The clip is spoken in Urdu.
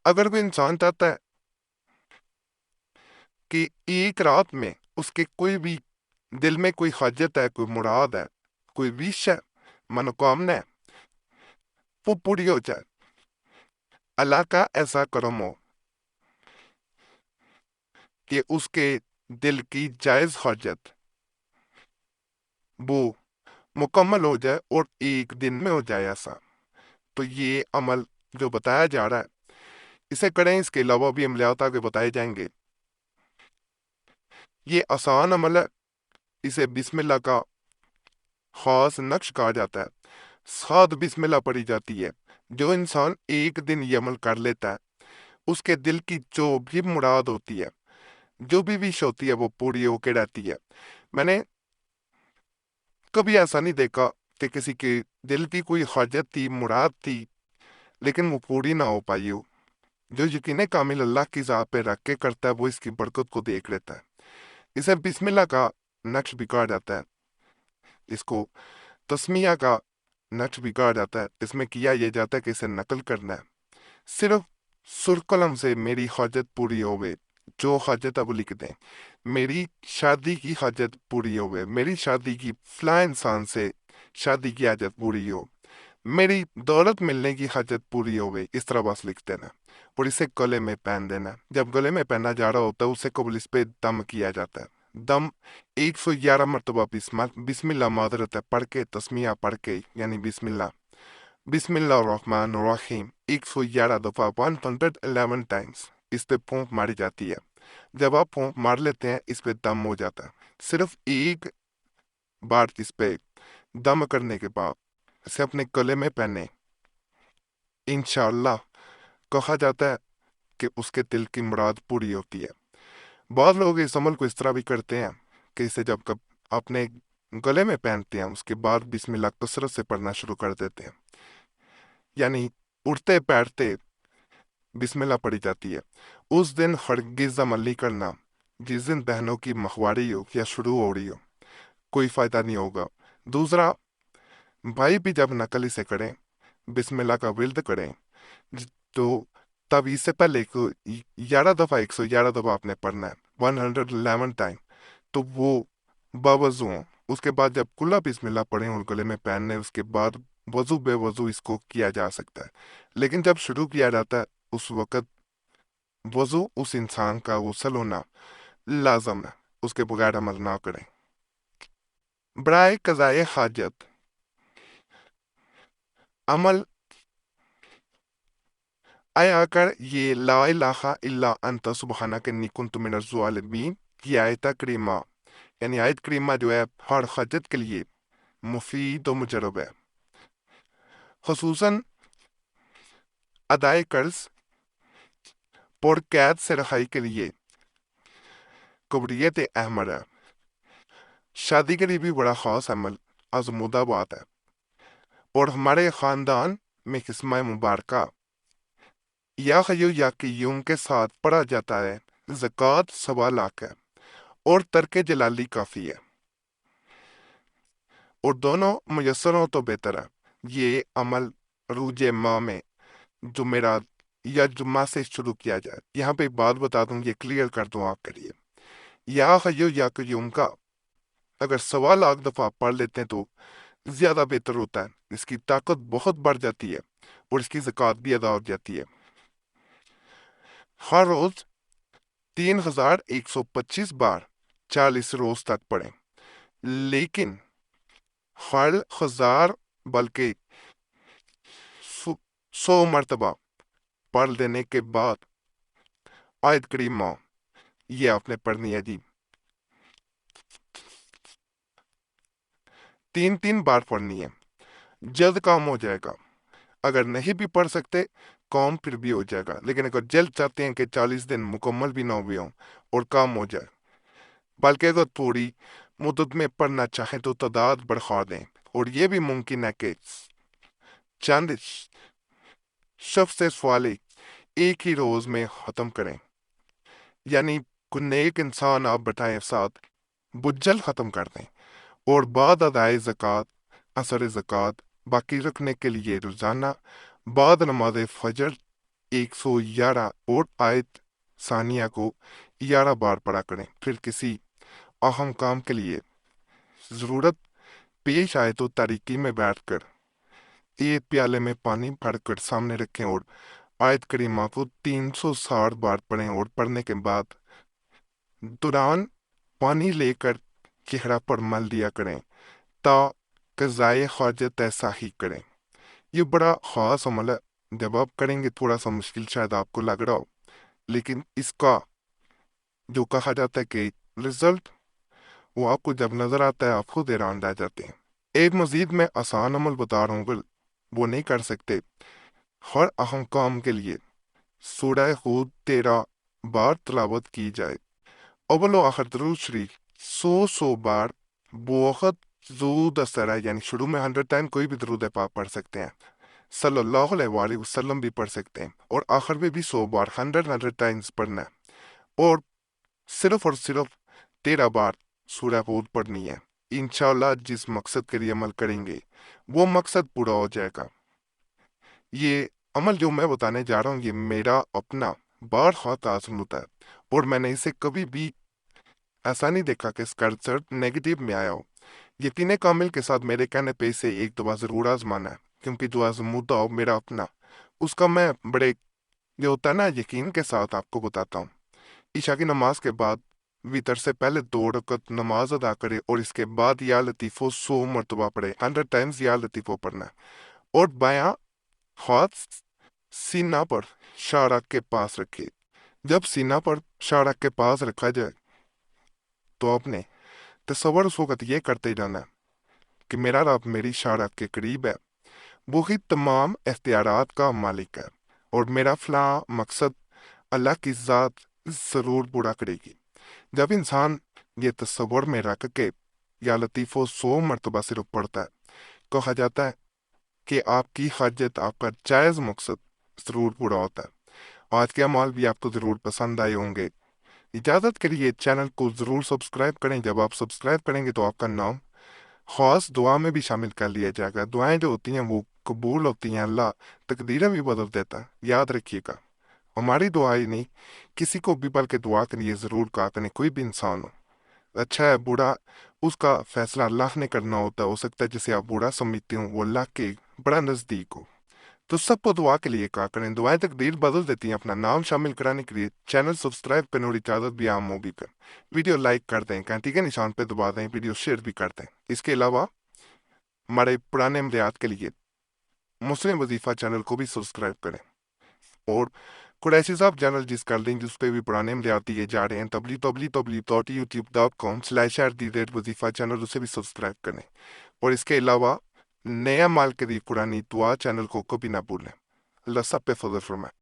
اگر کوئی انسان چاہتا ہے کہ ایک رات میں اس کے کوئی بھی دل میں کوئی حاجت ہے، کوئی مراد ہے، کوئی وش ہے، منوکامنا ہے، وہ پوری ہو جائے، اللہ کا ایسا کرم ہو کہ اس کے دل کی جائز حاجت وہ مکمل ہو جائے اور ایک دن میں ہو جائے ایسا، تو یہ عمل جو بتایا جا رہا ہے اسے کریں۔ اس کے علاوہ بھی عملیات آگے بتائے جائیں گے۔ یہ آسان عمل ہے، اسے بسم اللہ کا خاص نقش کہا جاتا ہے۔ 7 بسم اللہ پڑھی جاتی ہے۔ جو انسان ایک دن یہ عمل کر لیتا ہے اس کے دل کی جو بھی مراد ہوتی ہے، جو بھی وش ہوتی ہے، وہ پوری ہو کے رہتی ہے۔ میں نے کبھی ایسا نہیں دیکھا کہ کسی کے دل کی کوئی حاجت تھی، مراد تھی، لیکن وہ پوری نہ ہو پائی ہو۔ جو یقین کامل اللہ کی ذات پہ رکھ کے کرتا ہے وہ اس کی برکت کو دیکھ لیتا ہے۔ اسے بسم اللہ کا نقش بھی کہا جاتا ہے، اس کو تسمیہ کا نقش بھی کہا جاتا ہے۔ اس میں کیا یہ جاتا ہے کہ اسے نقل کرنا ہے۔ صرف سر قلم سے میری حاجت پوری ہوئے، جو حاجت اب لکھ دیں، میری شادی کی حاجت پوری ہوئے، میری شادی کی فلاں انسان سے شادی کی حاجت پوری ہو، میری دولت ملنے کی حاجت پوری ہوئے، اس طرح بس لکھ دینا اور اسے گلے میں پہن دینا۔ جب گلے میں پہنا جا رہا ہوتا ہے اسے قبل اس پہ دم کیا جاتا ہے۔ دم 111 مرتبہ بسم اللہ معذرت ہے پڑھ کے، تسمیہ پڑھ کے، یعنی بسم اللہ الرحمن الرحیم 111 دفعہ 111 ٹائمز اس پہ پھونک ماری جاتی ہے۔ جب آپ پھونک مار لیتے ہیں اس پہ دم ہو جاتا ہے۔ صرف ایک بار اس پہ دم کرنے کے بعد اسے اپنے گلے میں پہنے، انشاءاللہ کہا جاتا ہے کہ اس کے دل کی مراد پوری ہوتی ہے۔ بعض لوگ اس عمل کو اس طرح بھی کرتے ہیں کہ اسے جب اپنے گلے میں پہنتے ہیں اس کے بعد بسم اللہ کثرت سے پڑھنا شروع کر دیتے ہیں، یعنی اٹھتے بیٹھتے بسم اللہ پڑھی جاتی ہے۔ اس دن ہرگز عمل نہیں کرنا جس دن بہنوں کی مخواری ہو یا شروع ہو رہی ہو، کوئی فائدہ نہیں ہوگا۔ دوسرا، بھائی بھی جب نقل اسے کریں، بسم اللہ کا ورد کریں، تو تب اس سے پہلے 11 دفعہ 111 دفعہ آپ نے پڑھنا ہے، 111 ٹائم، تو وہ باوضو ہوں۔ اس کے بعد جب کلا بسم اللہ پڑھیں اور گلے میں پہننے، اس کے بعد وضو بے وضو اس کو کیا جا سکتا ہے، لیکن جب شروع کیا جاتا ہے اس وقت وضو اس انسان کا غسل ہونا لازم ہے، اس کے بغیر عمل نہ کریں۔ برائے قضائے حاجت عمل آیا کر یہ لا الہ الا انت سبحانک انی کنت من الظالمین، یہ آیت کریمہ، یعنی آیت کریمہ جو ہے ہر حاجت کے لیے مفید و مجرب ہے، خصوصاً ادائے قرض، پر قید سے رہائی کے لیے قبریت احمد ہے، شادی کے لیے بھی بڑا خاص عمل آزمودہ بات ہے، اور ہمارے خاندان میں قسمہ مبارکہ یا حیو یا قیوم کے ساتھ پڑھا جاتا ہے۔ زکوٰۃ 1.25 ہے اور ترک جلالی کافی ہے، اور دونوں میسر ہوں تو بہتر ہے۔ یہ عمل روز ماہ میں جمعرات یا جمعہ سے شروع کیا جائے۔ یہاں پہ ایک بات بتا دوں، یہ کلیئر کر دوں آپ کے لیے، یا حیو یا قیوم کا اگر 1.25 دفعہ پڑھ لیتے ہیں تو زیادہ بہتر ہوتا ہے، اس کی طاقت بہت بڑھ جاتی ہے اور اس کی زکوٰۃ بھی ادا ہو جاتی ہے۔ ہر روز 3125 بار 40 روز تک پڑھیں، لیکن ہر 1000 بلکہ 100 مرتبہ پڑھ دینے کے بعد آیت کریمہ یہ آپ نے پڑھنی ہے جی، 3 بار پڑھنی ہے، جلد کام ہو جائے گا۔ اگر نہیں بھی پڑھ سکتے کام پھر بھی ہو جائے گا، لیکن اگر جلد چاہتے ہیں کہ 40 دن مکمل بھی نہ ہوئے ہوں اور کام ہو جائے، بلکہ اگر تھوڑی مدت میں پڑھنا چاہیں تو تعداد بڑھا دیں، اور یہ بھی ممکن ہے کہ چند شخص سے سوالے ایک ہی روز میں ختم کریں، یعنی کوئی نیک انسان آپ بٹائیں ساتھ بجل ختم کر دیں، اور بعد ادائے زکوٰۃ اثر زکوٰۃ باقی رکھنے کے لیے روزانہ بعد نماز فجر 111 اور آیت ثانیہ کو 11 بار پڑھا کریں۔ پھر کسی اہم کام کے لیے ضرورت پیش آئے تو تاریکی میں بیٹھ کر ایک پیالے میں پانی بھر کر سامنے رکھیں اور آیت کریمہ کو 360 بار پڑھیں، اور پڑھنے کے بعد دوران پانی لے کر چہرہ پر مل دیا کریں تا قضائے حاجت ایسا ہی کریں۔ یہ بڑا خاص عمل ہے، جب آپ کریں گے تھوڑا سا مشکل شاید آپ کو لگ رہا ہو، لیکن اس کا جو کہا جاتا ہے کہ رزلٹ وہ آپ کو جب نظر آتا ہے آپ خود حیران رہ جاتے ہیں۔ ایک مزید میں آسان عمل بتا رہا ہوں، اگر وہ نہیں کر سکتے، ہر اہم کام کے لیے سورہ ہود 13 بار تلاوت کی جائے، اول و آخر درود شریف 100 بار بہت زود اثر ہے، یعنی شروع میں 100 ٹائم کوئی بھی درود پاک پڑھ سکتے ہیں، صلی اللہ علیہ وآلہ وسلم بھی پڑھ سکتے ہیں، اور آخر میں بھی 100 بار 100 ٹائمز پڑھنا ہے، اور صرف 13 بار سورہ ہود پڑھنی ہے۔ انشاءاللہ جس مقصد کے لیے عمل کریں گے وہ مقصد پورا ہو جائے گا۔ یہ عمل جو میں بتانے جا رہا ہوں یہ میرا اپنا بار خواہ تعظم ہوتا ہے، اور میں نے اسے کبھی بھی ایسا نہیں دیکھا کہ اس کا رزلٹ نیگیٹو میں آیا ہو۔ یقین کامل کے ساتھ میرے کہنے پہ اسے ایک دفعہ ضرور آزمانا ہے، کیونکہ جو آزمودہ ہو میرا اپنا، اس کا میں بڑے جو ہوتا ہے نا یقین کے ساتھ آپ کو بتاتا ہوں۔ عشاء کی نماز کے بعد وطر سے پہلے 2 رکعت نماز ادا کرے، اور اس کے بعد یا لطیفو 100 مرتبہ پڑھے، 100 ٹائمز یا لطیفو پڑھنا ہے، اور بایاں ہاتھ سینہ پر شارک کے پاس رکھے۔ جب سینہ پر شارک کے پاس رکھا جائے تو آپ نے تصور اس وقت یہ کرتے جانا ہے کہ میرا رب میری شارک کے قریب ہے، وہی تمام اختیارات کا مالک ہے، اور میرا فلاں مقصد اللہ کی ذات ضرور پورا کرے گی۔ جب انسان یہ تصور میں رکھ کے یا لطیفو 100 مرتبہ صرف پڑھتا ہے، کہا جاتا ہے کہ آپ کی حاجت، آپ کا جائز مقصد ضرور پورا ہوتا ہے۔ آج کے اعمال بھی آپ کو ضرور پسند آئے ہوں گے۔ اجازت کے لیے چینل کو ضرور سبسکرائب کریں، جب آپ سبسکرائب کریں گے تو آپ کا نام خاص دعا میں بھی شامل کر لیا جائے گا۔ دعائیں جو ہوتی ہیں وہ قبول ہوتی ہیں، اللہ تقدیریں بھی بدل دیتا ہے، یاد رکھیے گا۔ ہماری دعا ہی نہیں، کسی کو بھی بلکہ دعا کے لیے ضرور کہا کریں، کوئی بھی انسان ہو، اچھا ہے برا، اس کا فیصلہ اللہ نے کرنا ہوتا ہے۔ ہو سکتا ہے جسے آپ برا سمجھتے ہوں وہ اللہ کے بڑا نزدیک ہو، تو سب کو دعا کے لیے کہا کریں، دعائیں تقدیر بدل دیتی ہیں۔ اپنا نام شامل کرانے کے لیے چینل سبسکرائب کرنے اور اجازت بھی عام موبی پر ویڈیو لائک کر دیں، گھنٹی کے نشان پہ دبا دیں، ویڈیو شیئر بھی کر دیں۔ اس کے علاوہ ہمارے پرانے عملیات کے لیے مسلم وظیفہ چینل کو بھی سبسکرائب کریں، اور قریشی صاحب چینل جس کا لنک جس پہ بھی پرانے عملیات دیے جا رہے ہیں www.youtube.com/وظیفہ چینل، اسے بھی سبسکرائب کریں، اور اس کے علاوہ نیا مال کے دی قرآنی دعا چینل کو کبھی نہ بھولیں۔ اللہ سب پہ فضل فرمائے۔